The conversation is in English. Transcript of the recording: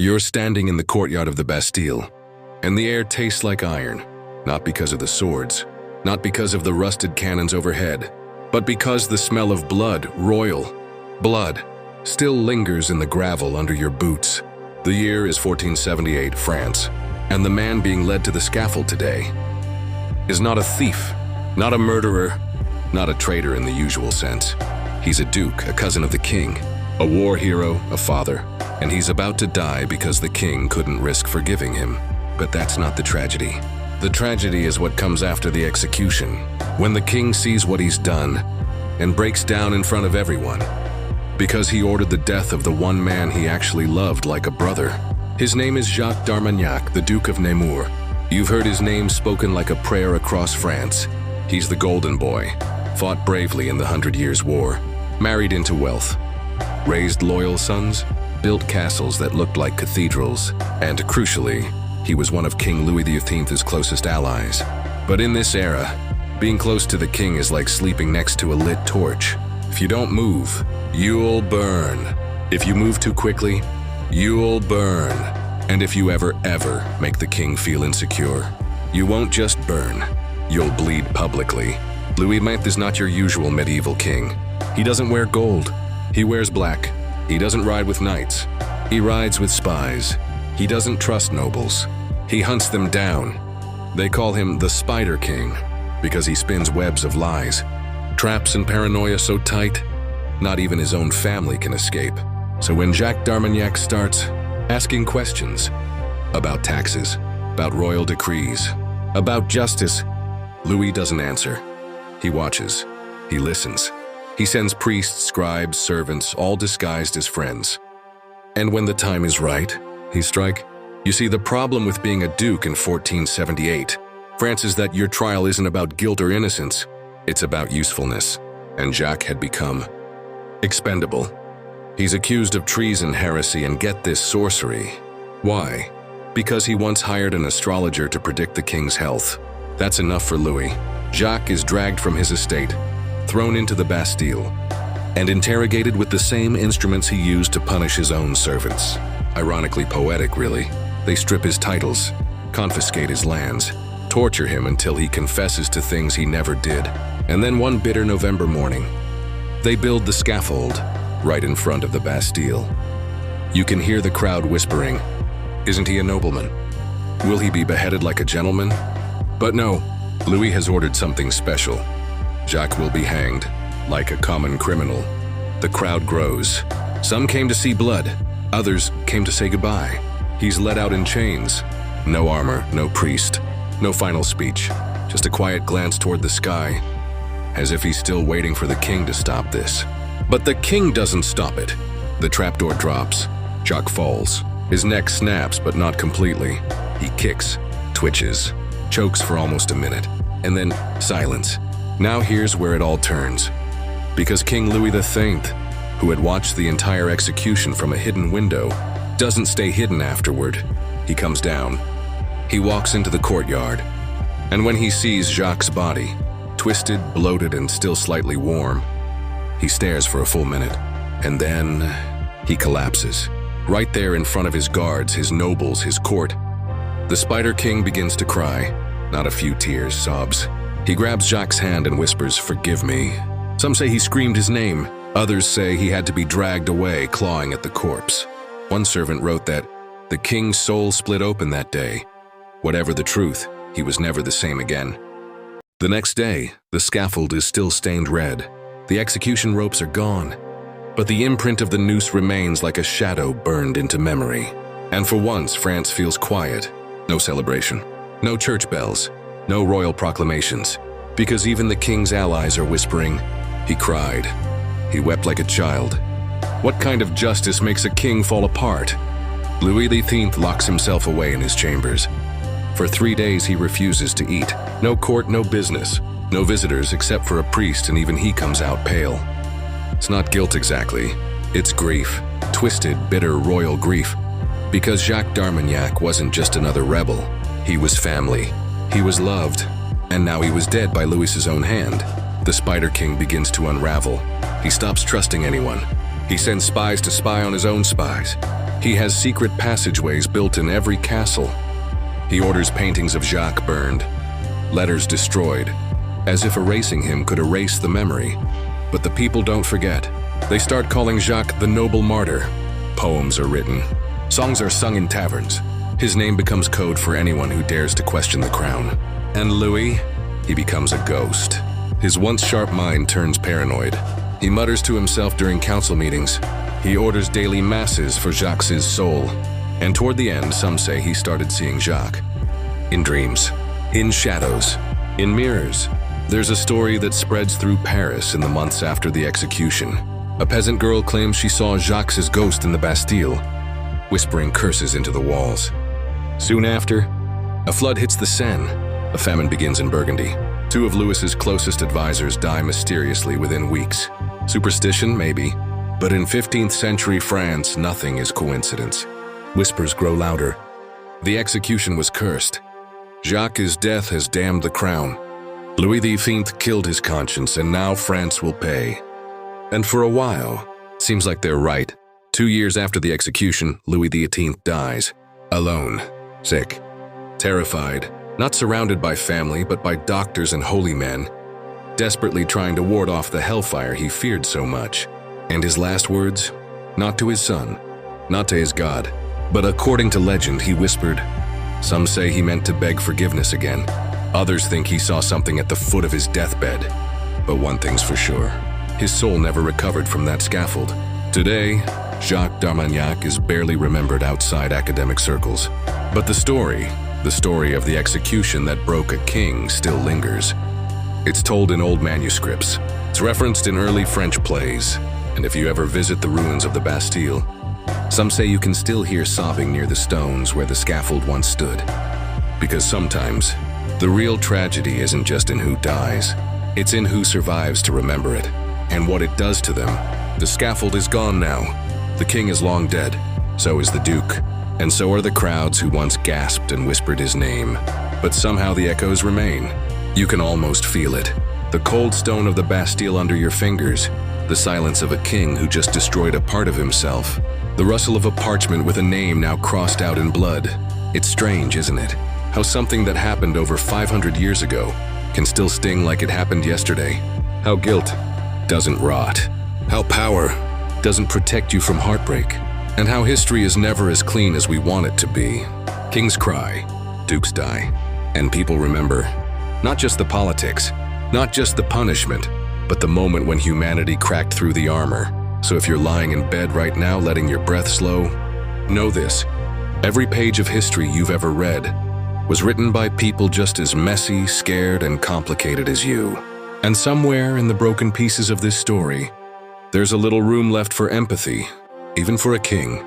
You're standing in the courtyard of the Bastille, and the air tastes like iron, not because of the swords, not because of the rusted cannons overhead, but because the smell of blood, royal blood, still lingers in the gravel under your boots. The year is 1478, France, and the man being led to the scaffold today is not a thief, not a murderer, not a traitor in the usual sense. He's a duke, a cousin of the king, a war hero, a father, and he's about to die because the king couldn't risk forgiving him. But that's not the tragedy. The tragedy is what comes after the execution, when the king sees what he's done and breaks down in front of everyone, because he ordered the death of the one man he actually loved like a brother. His name is Jacques d'Armagnac, the Duke of Nemours. You've heard his name spoken like a prayer across France. He's the Golden Boy, fought bravely in the 100 Years' War, married into wealth, raised loyal sons, built castles that looked like cathedrals, and crucially, he was one of King Louis XV's closest allies. But in this era, being close to the king is like sleeping next to a lit torch. If you don't move, you'll burn. If you move too quickly, you'll burn. And if you ever make the king feel insecure, you won't just burn, you'll bleed publicly. Louis XV is not your usual medieval king. He doesn't wear gold. He wears black. He doesn't ride with knights. He rides with spies. He doesn't trust nobles. He hunts them down. They call him the Spider King because he spins webs of lies, traps and paranoia so tight, not even his own family can escape. So when Jacques d'Armagnac starts asking questions about taxes, about royal decrees, about justice, Louis doesn't answer. He watches. He listens. He sends priests, scribes, servants, all disguised as friends. And when the time is right, he strikes. You see, the problem with being a duke in 1478, France, is that your trial isn't about guilt or innocence, it's about usefulness. And Jacques had become expendable. He's accused of treason, heresy, and get this, sorcery. Why? Because he once hired an astrologer to predict the king's health. That's enough for Louis. Jacques is dragged from his estate, thrown into the Bastille, and interrogated with the same instruments he used to punish his own servants. Ironically poetic, really. They strip his titles, confiscate his lands, torture him until he confesses to things he never did. And then one bitter November morning, they build the scaffold right in front of the Bastille. You can hear the crowd whispering, "Isn't he a nobleman? Will he be beheaded like a gentleman?" But no, Louis has ordered something special. Jacques will be hanged, like a common criminal. The crowd grows. Some came to see blood, others came to say goodbye. He's let out in chains. No armor, no priest, no final speech, just a quiet glance toward the sky, as if he's still waiting for the king to stop this. But the king doesn't stop it. The trapdoor drops. Jacques falls. His neck snaps, but not completely. He kicks, twitches, chokes for almost a minute, and then silence. Now here's where it all turns. Because King Louis XV, who had watched the entire execution from a hidden window, doesn't stay hidden afterward. He comes down. He walks into the courtyard. And when he sees Jacques' body, twisted, bloated, and still slightly warm, he stares for a full minute. And then he collapses. Right there in front of his guards, his nobles, his court. The Spider King begins to cry. Not a few tears, sobs. He grabs Jacques' hand and whispers, "Forgive me." Some say he screamed his name. Others say he had to be dragged away, clawing at the corpse. One servant wrote that the king's soul split open that day. Whatever the truth, he was never the same again. The next day, the scaffold is still stained red. The execution ropes are gone, but the imprint of the noose remains like a shadow burned into memory. And for once, France feels quiet. No celebration, no church bells, no royal proclamations, because even the king's allies are whispering, "He cried. He wept like a child." What kind of justice makes a king fall apart? Louis XV locks himself away in his chambers. For 3 days he refuses to eat. No court, no business, no visitors except for a priest, and even he comes out pale. It's not guilt exactly, it's grief. Twisted, bitter, royal grief. Because Jacques d'Armagnac wasn't just another rebel. He was family. He was loved. And now he was dead by Louis's own hand. The Spider King begins to unravel. He stops trusting anyone. He sends spies to spy on his own spies. He has secret passageways built in every castle. He orders paintings of Jacques burned, letters destroyed, as if erasing him could erase the memory. But the people don't forget. They start calling Jacques the noble martyr. Poems are written. Songs are sung in taverns. His name becomes code for anyone who dares to question the crown. And Louis, he becomes a ghost. His once sharp mind turns paranoid. He mutters to himself during council meetings. He orders daily masses for Jacques' soul. And toward the end, some say he started seeing Jacques. In dreams, in shadows, in mirrors. There's a story that spreads through Paris in the months after the execution. A peasant girl claims she saw Jacques' ghost in the Bastille, whispering curses into the walls. Soon after, a flood hits the Seine. A famine begins in Burgundy. Two of Louis's closest advisors die mysteriously within weeks. Superstition, maybe, but in 15th century France, nothing is coincidence. Whispers grow louder. The execution was cursed. Jacques' death has damned the crown. Louis XV killed his conscience, and now France will pay. And for a while, seems like they're right. 2 years after the execution, Louis XVIII dies. Alone, sick, terrified, not surrounded by family, but by doctors and holy men, desperately trying to ward off the hellfire he feared so much. And his last words? Not to his son, not to his God, but according to legend, he whispered. Some say he meant to beg forgiveness again. Others think he saw something at the foot of his deathbed. But one thing's for sure, his soul never recovered from that scaffold. Today, Jacques d'Armagnac is barely remembered outside academic circles. But the story of the execution that broke a king still lingers. It's told in old manuscripts. It's referenced in early French plays. And if you ever visit the ruins of the Bastille, some say you can still hear sobbing near the stones where the scaffold once stood. Because sometimes, the real tragedy isn't just in who dies, it's in who survives to remember it, and what it does to them. The scaffold is gone now. The king is long dead. So is the duke. And so are the crowds who once gasped and whispered his name. But somehow the echoes remain. You can almost feel it. The cold stone of the Bastille under your fingers. The silence of a king who just destroyed a part of himself. The rustle of a parchment with a name now crossed out in blood. It's strange, isn't it? How something that happened over 500 years ago can still sting like it happened yesterday. How guilt doesn't rot. How power doesn't protect you from heartbreak. And how history is never as clean as we want it to be. Kings cry, dukes die, and people remember. Not just the politics, not just the punishment, but the moment when humanity cracked through the armor. So if you're lying in bed right now letting your breath slow, know this. Every page of history you've ever read was written by people just as messy, scared, and complicated as you. And somewhere in the broken pieces of this story, there's a little room left for empathy, even for a king.